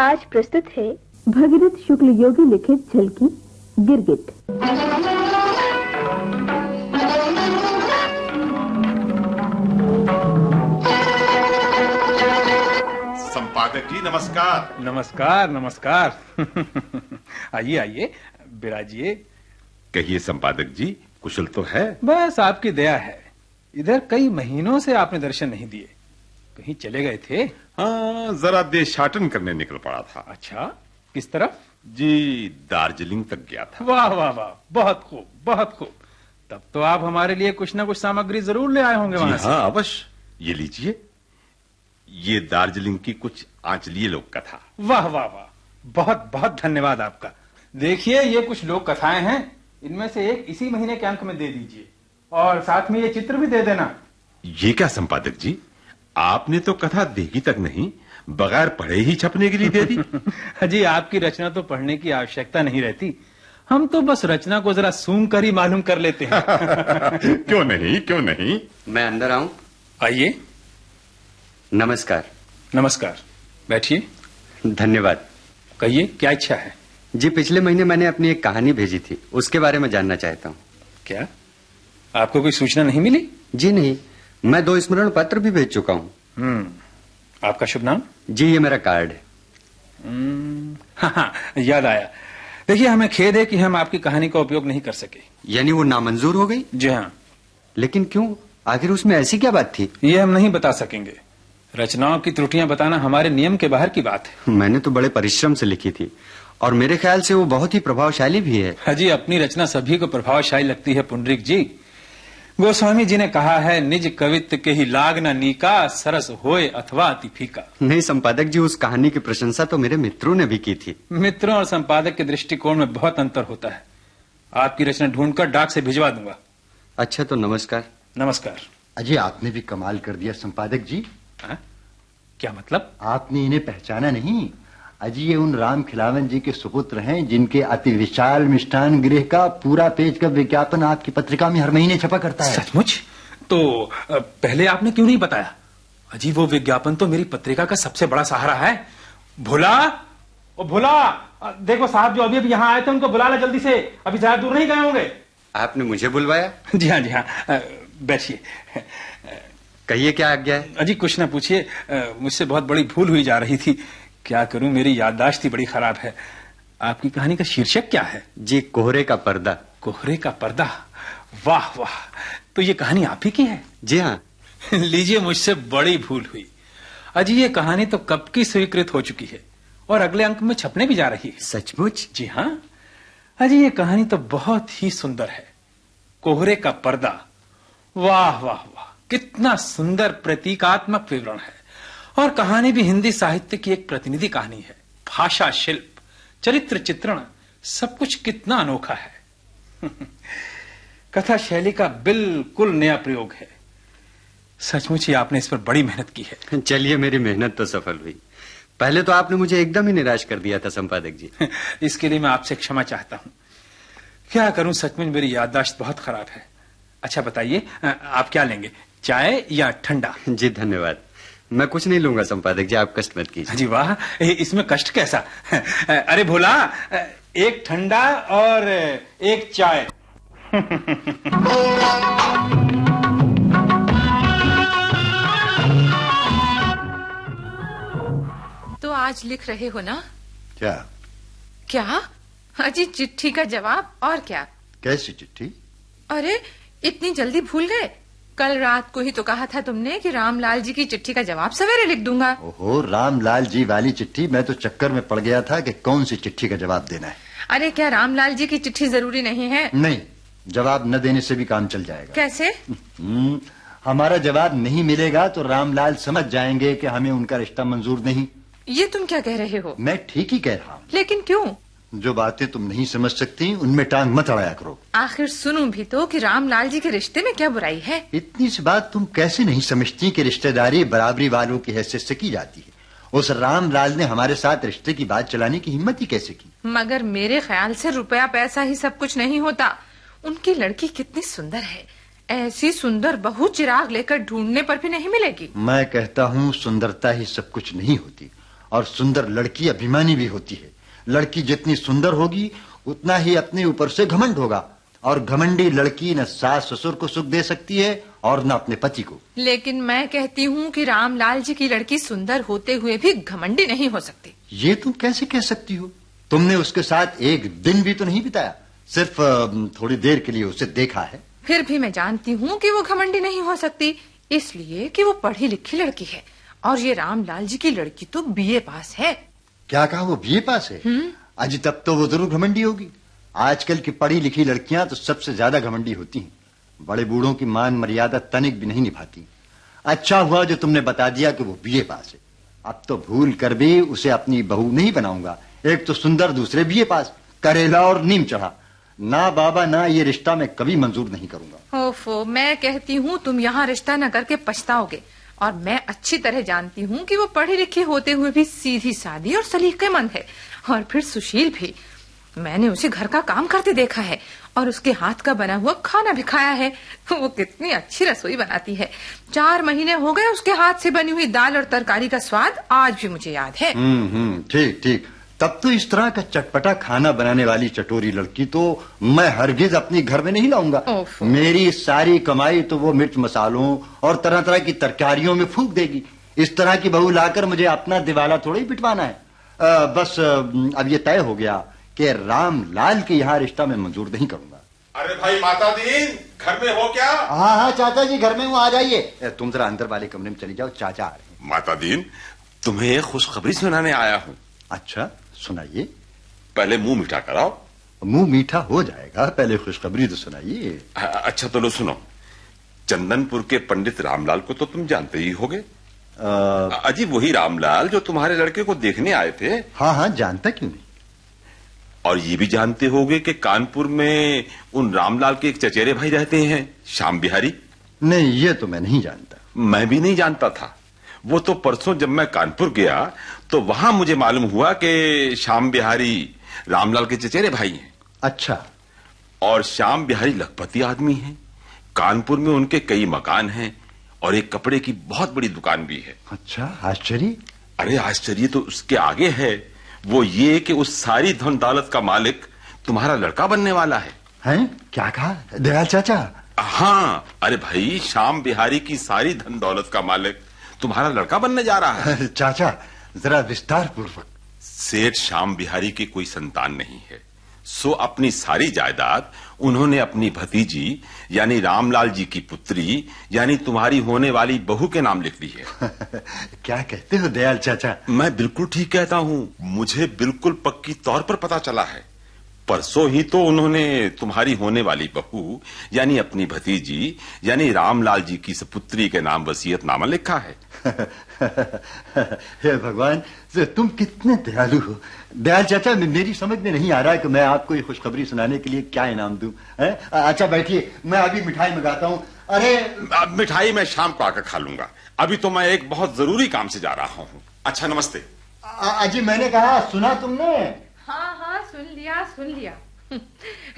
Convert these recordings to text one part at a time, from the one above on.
आज प्रस्तुत है भगीरथ शुक्ल योगी लिखित झलकी गिरगिट। संपादक जी नमस्कार। नमस्कार नमस्कार। आइए आइए, बिराजिए। कहिए संपादक जी, कुशल तो है? बस आपकी दया है। इधर कई महीनों से आपने दर्शन नहीं दिए, कहीं चले गए थे? हाँ, जरा देशाटन करने निकल पड़ा था। अच्छा, किस तरफ? जी, दार्जिलिंग तक गया था। वाह वाह वाह, बहुत खूब बहुत खूब। तब तो आप हमारे लिए कुछ ना कुछ सामग्री जरूर ले आए होंगे वहां से। हाँ अवश्य, ये लीजिए, ये दार्जिलिंग की कुछ आंचलीय लोक कथा। वाह वाह वाह, बहुत बहुत धन्यवाद आपका। देखिए, ये कुछ लोक कथाएं हैं, इनमें से एक इसी महीने के अंक में दे दीजिए, और साथ में ये चित्र भी दे देना। ये क्या संपादक जी, आपने तो कथा देखी तक नहीं, बगैर पढ़े ही छपने के लिए दे दी। जी, आपकी रचना तो पढ़ने की आवश्यकता नहीं रहती, हम तो बस रचना को जरा सूंघ कर ही मालूम कर लेते हैं। क्यों नहीं, क्यों नहीं। मैं अंदर आऊं? आइए। नमस्कार। नमस्कार, बैठिए। धन्यवाद। कहिए, क्या इच्छा है? जी, पिछले महीने मैंने अपनी एक कहानी भेजी थी, उसके बारे में जानना चाहता हूँ। क्या आपको कोई सूचना नहीं मिली? जी नहीं, मैं 2 स्मरण पत्र भी भेज चुका हूँ। आपका शुभ नाम? जी, ये मेरा कार्ड है। हाँ, याद आया। देखिए, हमें खेद है कि हम आपकी कहानी का उपयोग नहीं कर सके। यानी वो नामंजूर हो गई? जी हाँ। लेकिन क्यों? आखिर उसमें ऐसी क्या बात थी? ये हम नहीं बता सकेंगे। रचनाओं की त्रुटियां बताना हमारे नियम के बाहर की बात है। मैंने तो बड़े परिश्रम से लिखी थी, और मेरे ख्याल से वो बहुत ही प्रभावशाली भी है। हाँ जी, अपनी रचना सभी को प्रभावशाली लगती है पुंडरीक जी। गोस्वामी जी ने कहा है, निज कवित्व के ही लाग न नीका, सरस होए अथवा अति फीका। नहीं संपादक जी, उस कहानी की प्रशंसा तो मेरे मित्रों ने भी की थी। मित्रों और संपादक के दृष्टिकोण में बहुत अंतर होता है। आपकी रचना ढूंढकर डाक से भिजवा दूंगा। अच्छा, तो नमस्कार। नमस्कार। अजय, आपने भी कमाल कर दिया संपादक जी। क्या मतलब? आपने इन्हें पहचाना नहीं? अजी, ये उन राम खिलावन जी के सुपुत्र हैं, जिनके अति विशाल मिष्ठान गृह का पूरा पेज का विज्ञापन आपकी पत्रिका में हर महीने छपा करता है। सचमुच? तो पहले आपने क्यों नहीं बताया? अजी, वो विज्ञापन तो मेरी पत्रिका का सबसे बड़ा सहारा है। भुला, ओ भुला, देखो साहब जो अभी अभी यहाँ आए थे, उनको बुला ला जल्दी से, अभी ज्यादा दूर नहीं गए होंगे। आपने मुझे बुलवाया? जी हाँ, जी हाँ, बैठिए। कहिए, क्या आज्ञा है? अजी, कुछ ना पूछिए, मुझसे बहुत बड़ी भूल हुई जा रही थी। क्या करूं, मेरी याददाश्त ही बड़ी खराब है। आपकी कहानी का शीर्षक क्या है? जी, कोहरे का पर्दा। कोहरे का पर्दा? वाह वाह, तो ये कहानी आप ही की है? जी हाँ। लीजिए, मुझसे बड़ी भूल हुई। अजी, ये कहानी तो कब की स्वीकृत हो चुकी है, और अगले अंक में छपने भी जा रही है। सचमुच? जी हाँ। अजी, ये कहानी तो बहुत ही सुंदर है। कोहरे का पर्दा, वाह वाह वाह, कितना सुंदर प्रतीकात्मक विवरण है। और कहानी भी हिंदी साहित्य की एक प्रतिनिधि कहानी है। भाषा, शिल्प, चरित्र चित्रण, सब कुछ कितना अनोखा है। कथा शैली का बिल्कुल नया प्रयोग है। सचमुच ही आपने इस पर बड़ी मेहनत की है। चलिए, मेरी मेहनत तो सफल हुई। पहले तो आपने मुझे एकदम ही निराश कर दिया था संपादक जी। इसके लिए मैं आपसे क्षमा चाहता हूं। क्या करूं, सचमुच मेरी याददाश्त बहुत खराब है। अच्छा बताइए, आप क्या लेंगे, चाय या ठंडा? जी धन्यवाद, मैं कुछ नहीं लूंगा संपादक जी, आप कष्ट मत कीजिए। जी वाह, इसमें कष्ट कैसा? अरे भोला, एक ठंडा और एक चाय। तो आज लिख रहे हो ना? क्या? क्या? अजी, चिट्ठी का जवाब, और क्या? कैसी चिट्ठी? अरे, इतनी जल्दी भूल गए? कल रात को ही तो कहा था तुमने कि रामलाल जी की चिट्ठी का जवाब सवेरे लिख दूंगा। ओहो, रामलाल जी वाली चिट्ठी? मैं तो चक्कर में पड़ गया था कि कौन सी चिट्ठी का जवाब देना है। अरे, क्या रामलाल जी की चिट्ठी जरूरी नहीं है? नहीं, जवाब न देने से भी काम चल जाएगा। कैसे? हमारा जवाब नहीं मिलेगा तो रामलाल समझ जाएंगे कि हमें उनका रिश्ता मंजूर नहीं। ये तुम क्या कह रहे हो? मैं ठीक ही कह रहा हूँ। लेकिन क्यों? जो बातें तुम नहीं समझ सकती उनमें टांग मत अड़ाया करो। आखिर सुनूं भी तो कि रामलाल जी के रिश्ते में क्या बुराई है। इतनी सी बात तुम कैसे नहीं समझती कि रिश्तेदारी बराबरी वालों की हैसियत से की जाती है। उस रामलाल ने हमारे साथ रिश्ते की बात चलाने की हिम्मत ही कैसे की? मगर मेरे ख्याल से रुपया पैसा ही सब कुछ नहीं होता। उनकी लड़की कितनी सुंदर है, ऐसी सुंदर बहू चिराग लेकर ढूंढने पर भी नहीं मिलेगी। मैं कहता हूँ सुंदरता ही सब कुछ नहीं होती, और सुंदर लड़की अभिमानी भी होती है। लड़की जितनी सुंदर होगी उतना ही अपने ऊपर से घमंड होगा, और घमंडी लड़की न सास ससुर को सुख दे सकती है और न अपने पति को। लेकिन मैं कहती हूँ कि रामलाल जी की लड़की सुंदर होते हुए भी घमंडी नहीं हो सकती। ये तुम कैसे कह सकती हो? तुमने उसके साथ एक दिन भी तो नहीं बिताया, सिर्फ थोड़ी देर के लिए उसे देखा है। फिर भी मैं जानती हूँ कि वो घमंडी नहीं हो सकती, इसलिए कि वो पढ़ी लिखी लड़की है, और ये रामलाल जी की लड़की तो बीए पास है। क्या कहा? वो बीए पास है? अजी तब तो वो जरूर घमंडी होगी। आजकल की पढ़ी लिखी लड़कियां तो सबसे ज्यादा घमंडी होती हैं। बड़े बूढ़ों की मान मर्यादा तनिक भी नहीं निभाती। अच्छा हुआ जो तुमने बता दिया कि वो बीए पास है। अब तो भूल कर भी उसे अपनी बहू नहीं बनाऊंगा। एक तो सुंदर, दूसरे बीए पास, करेला और नीम चढ़ा। ना बाबा ना, ये रिश्ता मैं कभी मंजूर नहीं करूंगा। ओफो, मैं कहती हूँ तुम यहाँ रिश्ता न करके पछताओगे। और मैं अच्छी तरह जानती हूँ कि वो पढ़ी लिखी होते हुए भी सीधी सादी और सलीकेमंद है, और फिर सुशील भी। मैंने उसे घर का काम करते देखा है और उसके हाथ का बना हुआ खाना भी खाया है। वो कितनी अच्छी रसोई बनाती है। 4 महीने हो गए उसके हाथ से बनी हुई दाल और तरकारी का स्वाद आज भी मुझे याद है। ठीक ठीक। तब तो इस तरह का चटपटा खाना बनाने वाली चटोरी लड़की तो मैं हरगिज अपने घर में नहीं लाऊंगा। मेरी सारी कमाई तो वो मिर्च मसालों और तरह तरह की तरकारियों में फूंक देगी। इस तरह की बहू लाकर मुझे अपना दिवाला थोड़ा ही पिटवाना है। बस अब ये तय हो गया कि रामलाल के यहाँ रिश्ता मैं मंजूर नहीं करूंगा। अरे भाई माता दीन, घर में हो क्या? हाँ हाँ चाचा जी घर में हूँ, आ जाइए। तुम जरा अंदर वाले कमरे में चली जाओ, चाचा आ रहे हैं। माता दीन, तुम्हें एक खुशखबरी सुनाने आया हूँ। अच्छा सुनाइए। पहले मुंह मीठा कराओ। मुंह मीठा हो जाएगा, पहले खुशखबरी तो सुनाइए। अच्छा तो लो सुनो। चंदनपुर के पंडित रामलाल को तो तुम जानते ही होगे। अजी वही रामलाल जो तुम्हारे लड़के को देखने आए थे। हाँ हाँ, जानता क्यों नहीं। और ये भी जानते होगे कि कानपुर में उन रामलाल के एक चचेरे भाई रहते हैं, श्याम बिहारी। नहीं, ये तो मैं नहीं जानता। मैं भी नहीं जानता था। वो तो परसों जब मैं कानपुर गया तो वहां मुझे मालूम हुआ कि श्याम बिहारी रामलाल के चचेरे भाई हैं। अच्छा। और श्याम बिहारी लखपति आदमी हैं। कानपुर में उनके कई मकान हैं और एक कपड़े की बहुत बड़ी दुकान भी है। अच्छा, आश्चर्य। अरे आश्चर्य तो उसके आगे है। वो ये कि उस सारी धन दौलत का मालिक तुम्हारा लड़का बनने वाला है। हैं? क्या कहा दयाल चाचा? हाँ, अरे भाई श्याम बिहारी की सारी धन दौलत का मालिक तुम्हारा लड़का बनने जा रहा है। चाचा जरा विस्तार पूर्वक। सेठ श्याम बिहारी की कोई संतान नहीं है, सो अपनी सारी जायदाद उन्होंने अपनी भतीजी यानी रामलाल जी की पुत्री यानी तुम्हारी होने वाली बहू के नाम लिख ली है। क्या कहते हो दयाल चाचा? मैं बिल्कुल ठीक कहता हूँ। मुझे बिल्कुल पक्की तौर पर पता चला है। परसों ही तो उन्होंने तुम्हारी होने वाली बहू यानी अपनी भतीजी यानी रामलाल जी की सपुत्री के नाम वसीयतनामा लिखा है। हे भगवान, तुम कितने दयालु हो। दयाल चाचा, मेरी समझ में नहीं आ रहा कि मैं आपको ये खुशखबरी सुनाने के लिए क्या इनाम दूं। अच्छा बैठिए, मैं अभी मिठाई मंगाता हूँ। अरे मिठाई मैं शाम को आकर खा लूंगा। अभी तो मैं एक बहुत जरूरी काम से जा रहा हूँ। अच्छा नमस्ते। अजी मैंने कहा, सुना तुमने? हाँ हाँ, सुन लिया।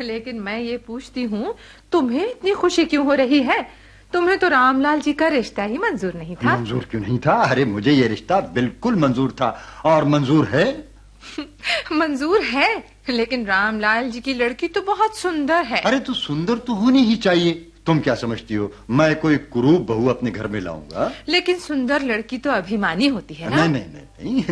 लेकिन मैं ये पूछती हूँ, तुम्हें इतनी खुशी क्यों हो रही है? तुम्हें तो रामलाल जी का रिश्ता ही मंजूर नहीं था। मंजूर क्यों नहीं था? अरे मुझे ये रिश्ता बिल्कुल मंजूर था और मंजूर है। मंजूर है, लेकिन रामलाल जी की लड़की तो बहुत सुंदर है। अरे तो सुंदर तो होनी ही चाहिए। तुम क्या समझती हो मैं कोई कुरूप बहू अपने घर में लाऊंगा? लेकिन सुंदर लड़की तो अभिमानी होती है ना? नहीं,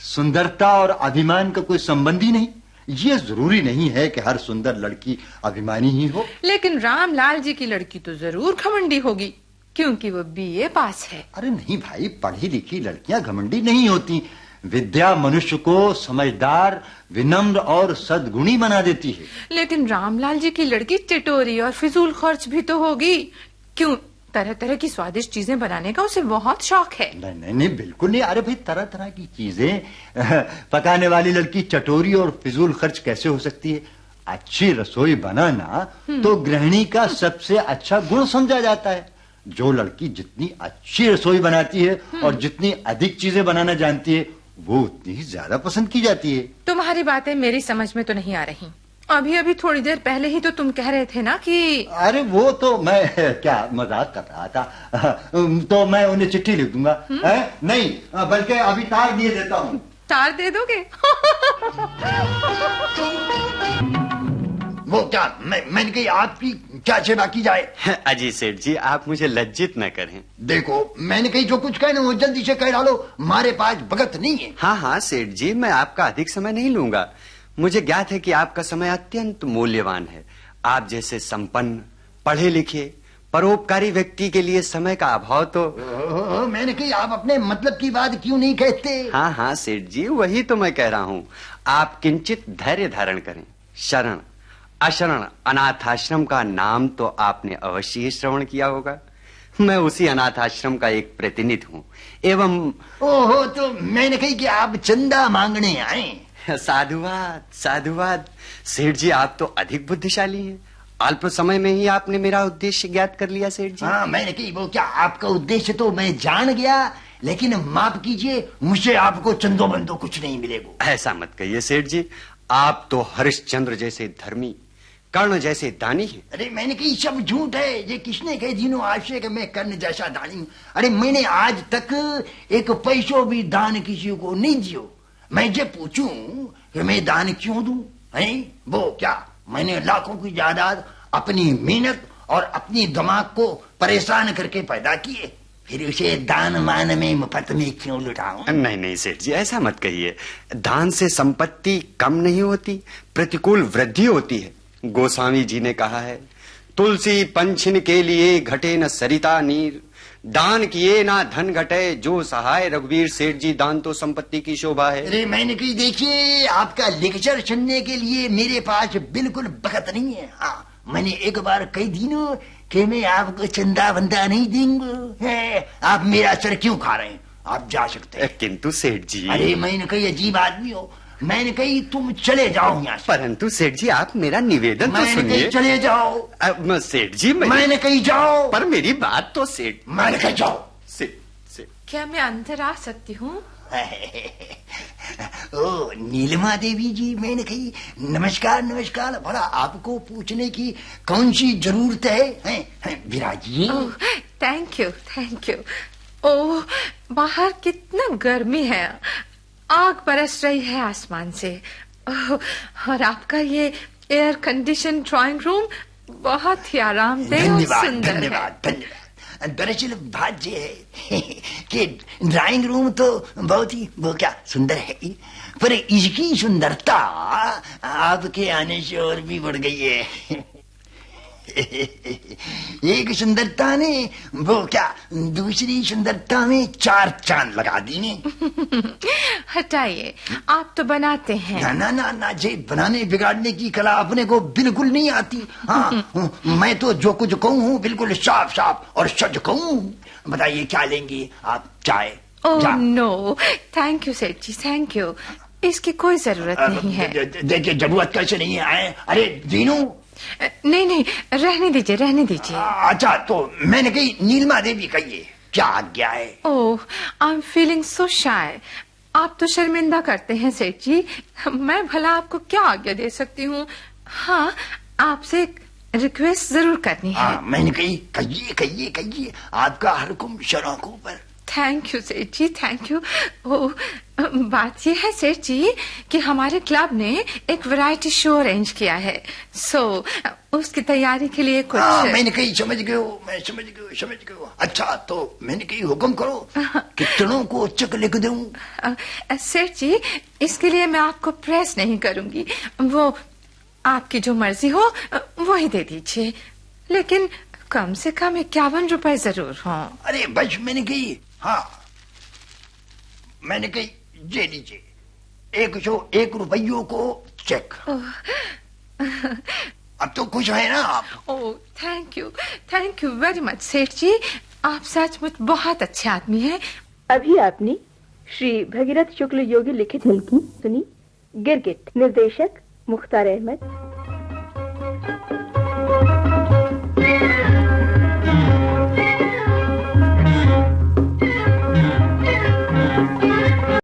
सुंदरता और अभिमान का कोई संबंध ही नहीं। ये जरूरी नहीं है कि हर सुंदर लड़की अभिमानी ही हो। लेकिन रामलाल जी की लड़की तो जरूर घमंडी होगी, क्योंकि वो बीए पास है। अरे नहीं भाई, पढ़ी लिखी लड़कियां घमंडी नहीं होती। विद्या मनुष्य को समझदार, विनम्र और सद्गुणी बना देती है। लेकिन रामलाल जी की लड़की चटोरी और फिजूल खर्च भी तो होगी। क्यों? तरह तरह की स्वादिष्ट चीजें बनाने का उसे बहुत शौक है। नहीं, बिल्कुल नहीं। अरे भाई, तरह तरह की चीजें पकाने वाली लड़की चटोरी और फिजूल खर्च कैसे हो सकती है? अच्छी रसोई बनाना तो गृहिणी का सबसे अच्छा गुण समझा जाता है। जो लड़की जितनी अच्छी रसोई बनाती है और जितनी अधिक चीजें बनाना जानती है, वो उतनी ही ज्यादा पसंद की जाती है। तुम्हारी बातें मेरी समझ में तो नहीं आ रही। अभी अभी थोड़ी देर पहले ही तो तुम कह रहे थे ना कि... अरे वो तो मैं क्या मजाक कर रहा था। तो मैं उन्हें चिट्ठी लिख दूंगा। नहीं, बल्कि अभी तार दिए देता हूँ। तार दे दोगे? वो क्या, मैंने कही आपकी क्या सेवा की जाए? अजी सेठ जी, आप मुझे लज्जित न करें। देखो, मैंने कही जो कुछ कहना वो जल्दी से कह डालो, हमारे पास भगत नहीं है। हाँ हाँ सेठ जी, मैं आपका अधिक समय नहीं लूंगा। मुझे ज्ञात है कि आपका समय अत्यंत मूल्यवान है। आप जैसे संपन्न, पढ़े लिखे, परोपकारी व्यक्ति के लिए समय का अभाव तो... मैंने कही आप अपने मतलब की बात क्यों नहीं कहते? हाँ हाँ सेठ जी, वही तो मैं कह रहा हूँ। आप किंचित धैर्य धारण करें। शरण, अशरण, अनाथ आश्रम का नाम तो आपने अवश्य ही श्रवण किया होगा। मैं उसी अनाथ आश्रम का एक प्रतिनिधि हूँ एवं... ओहो, तो मैंने कही कि आप चंदा मांगने आए। साधुवाद साधुवाद। सेठ जी, आप तो अधिक बुद्धिशाली हैं। अल्प समय में ही आपने मेरा उद्देश्य ज्ञात कर लिया सेठ जी। हाँ, मैंने कही वो क्या, आपका उद्देश्य तो मैं जान गया, लेकिन माफ कीजिए, मुझे आपको चंदो बंदो कुछ नहीं मिलेगा। ऐसा मत कहिए सेठ जी, आप तो हरिश्चंद्र जैसे धर्मी, कर्ण जैसे दानी है। अरे मैंने कही सब झूठ है। ये किसने कह दिनों आशय कि मैं कर्ण जैसा दानी हूँ? अरे मैंने आज तक एक पैसों भी दान किसी को नहीं दियो। मैं जे पूछूं कि मैं दान क्यों दूं, है वो क्या, मैंने लाखों की जायदाद अपनी मेहनत और अपनी दिमाग को परेशान करके पैदा किए, फिर उसे दान मान में मुफ्त में क्यों लुटाऊं? नहीं नहीं सेठ जी, ऐसा मत कहिए। दान से संपत्ति कम नहीं होती, प्रतिकूल वृद्धि होती है। गोस्वामी जी ने कहा है, तुलसी पंछिन के लिए घटे न सरिता नीर, दान किए ना धन घटे, जो सहाय रघुवीर सेठ जी, दान तो संपत्ति की शोभा है। अरे मैंने कही देखिए, आपका लेक्चर सुनने के लिए मेरे पास बिल्कुल वक्त नहीं है। हाँ, मैंने एक बार कही दिनों कि मैं आपको चंदा बंदा नहीं दूंगा। आप मेरा सर क्यों खा रहे हैं? आप जा सकते हैं। किंतु सेठ जी... अरे मैंने कही अजीब आदमी हो। मैंने कही तुम चले जाओ यहाँ से। परंतु सेठ जी, आप मेरा निवेदन तो सुनिए। मैंने कही चले जाओ। सेठ जी, मैंने कही जाओ। पर मेरी बात तो सेठ... मैंने कही जाओ। सेठ, क्या मैं अंदर आ सकती हूँ? ओ नीलिमा देवी जी, मैंने कही नमस्कार नमस्कार। भला आपको पूछने की कौन सी जरूरत है? विराजिए। Thank you thank you. ओह, बाहर कितना गर्मी है, आग बरस रही है आसमान से। और आपका ये एयर कंडीशन ड्राइंग रूम बहुत ही आरामदेह और सुंदर है। धन्यवाद धन्यवाद। दरअसल बात ये है कि ड्राइंग रूम तो बहुत ही वो क्या सुंदर है, पर इसकी सुंदरता आपके आने से और भी बढ़ गई है। एक सुंदरता ने वो क्या दूसरी सुंदरता में चार चांद लगा दी ने। हटाइए, आप तो बनाते हैं। ना ना ना ना, जे बनाने बिगाड़ने की कला अपने को बिल्कुल नहीं आती। हाँ, मैं तो जो कुछ कहूँ बिल्कुल साफ साफ और सच कहूँ। बताइए क्या लेंगी आप? चाय? ओह नो, थैंक यू सेठ जी, थैंक यू। इसकी कोई जरूरत नहीं है। देखिए, जरूरत कैसे नहीं है? अरे दीनू, नहीं नहीं, रहने दीजिए रहने दीजिए। अच्छा, तो मैंने कही नीलिमा देवी कहिए क्या आज्ञा है? ओह, आई एम फीलिंग सो शाय। आप तो शर्मिंदा करते हैं सेठ जी। मैं भला आपको क्या आज्ञा दे सकती हूँ? हाँ, आपसे एक रिक्वेस्ट जरूर करनी है। मैंने कही कहिए कहिए कहिए, आपका हरकुम शराकों पर। थैंक यू सेठ जी, थैंक यू। ओह, बात यह है सेठ जी कि हमारे क्लब ने एक वैरायटी शो अरेंज किया है, सो उसकी तैयारी के लिए कुछ... मैंने कही समझ गए हो, मैं समझ गए। अच्छा, तो मैंने कही हुक्म करो, कितनों को चेक लिख दूं? सेठ जी, इसके लिए मैं आपको प्रेस नहीं करूंगी, वो आपकी जो मर्जी हो वही दे दीजिए, लेकिन कम से कम 51 रुपए जरूर हो। अरे बस, मैंने कही हाँ, मैंने कही ये लीजिए 101 रुपयों को चेक। अब तो खुश है ना आप? ओह, थैंक यू वेरी मच सेठ जी, आप सचमुच बहुत अच्छे आदमी हैं। अभी आपने श्री भगीरथ शुक्ल योगी लिखित झलकी सुनी। गिरगिट, निर्देशक मुख्तार अहमद।